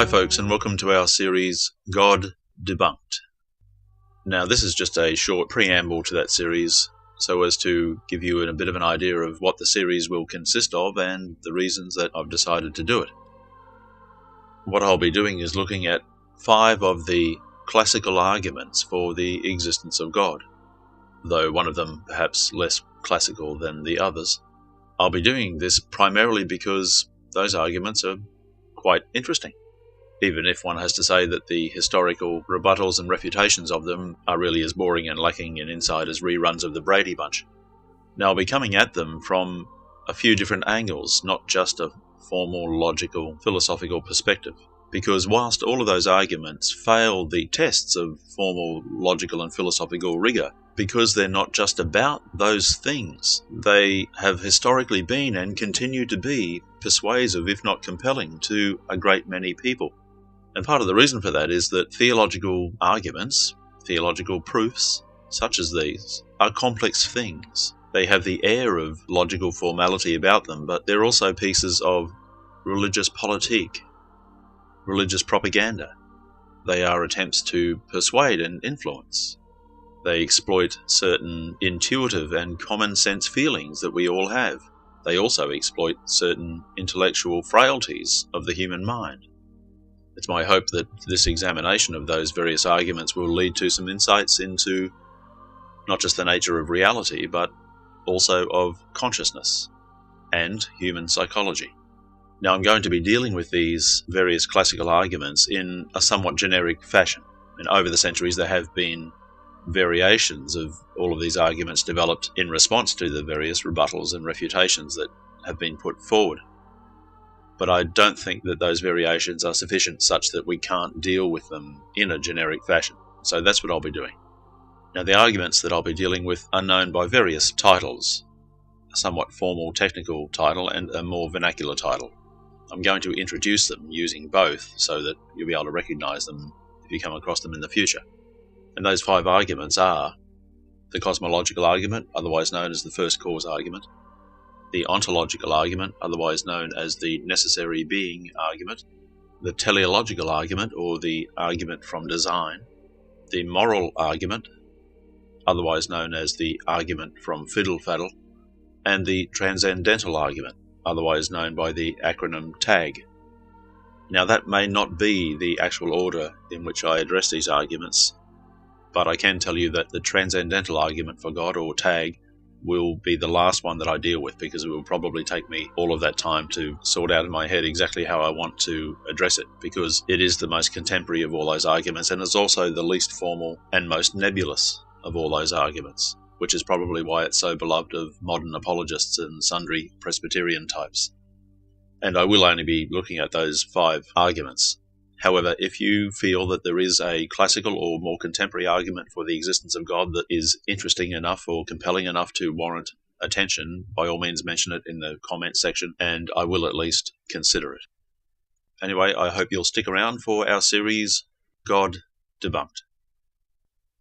Hi folks, and welcome to our series, God Debunked. Now this is just a short preamble to that series, so as to give you a bit of an idea of what the series will consist of and the reasons that I've decided to do it. What I'll be doing is looking at 5 of the classical arguments for the existence of God, though one of them perhaps less classical than the others. I'll be doing this primarily because those arguments are quite interesting, even if one has to say that the historical rebuttals and refutations of them are really as boring and lacking in insight as reruns of the Brady Bunch. Now I'll be coming at them from a few different angles, not just a formal, logical, philosophical perspective, because whilst all of those arguments fail the tests of formal, logical and philosophical rigour, because they're not just about those things, they have historically been and continue to be persuasive, if not compelling, to a great many people. And part of the reason for that is that theological arguments, theological proofs, such as these, are complex things. They have the air of logical formality about them, but they're also pieces of religious politique, religious propaganda. They are attempts to persuade and influence. They exploit certain intuitive and common sense feelings that we all have. They also exploit certain intellectual frailties of the human mind. It's my hope that this examination of those various arguments will lead to some insights into not just the nature of reality, but also of consciousness and human psychology. Now, I'm going to be dealing with these various classical arguments in a somewhat generic fashion. And over the centuries, there have been variations of all of these arguments developed in response to the various rebuttals and refutations that have been put forward. But I don't think that those variations are sufficient such that we can't deal with them in a generic fashion. So that's what I'll be doing. Now, the arguments that I'll be dealing with are known by various titles, a somewhat formal technical title and a more vernacular title. I'm going to introduce them using both so that you'll be able to recognize them if you come across them in the future. And those 5 arguments are the cosmological argument, otherwise known as the first cause argument, the ontological argument, otherwise known as the necessary being argument, the teleological argument, or the argument from design, the moral argument, otherwise known as the argument from fiddle faddle, and the transcendental argument, otherwise known by the acronym TAG. Now, that may not be the actual order in which I address these arguments, but I can tell you that the transcendental argument for God, or TAG, will be the last one that I deal with, because it will probably take me all of that time to sort out in my head exactly how I want to address it, because it is the most contemporary of all those arguments, and is also the least formal and most nebulous of all those arguments, which is probably why it's so beloved of modern apologists and sundry Presbyterian types. And I will only be looking at those 5 arguments. However, if you feel that there is a classical or more contemporary argument for the existence of God that is interesting enough or compelling enough to warrant attention, by all means mention it in the comment section, and I will at least consider it. Anyway, I hope you'll stick around for our series, God Debunked.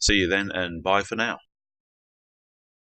See you then, and bye for now.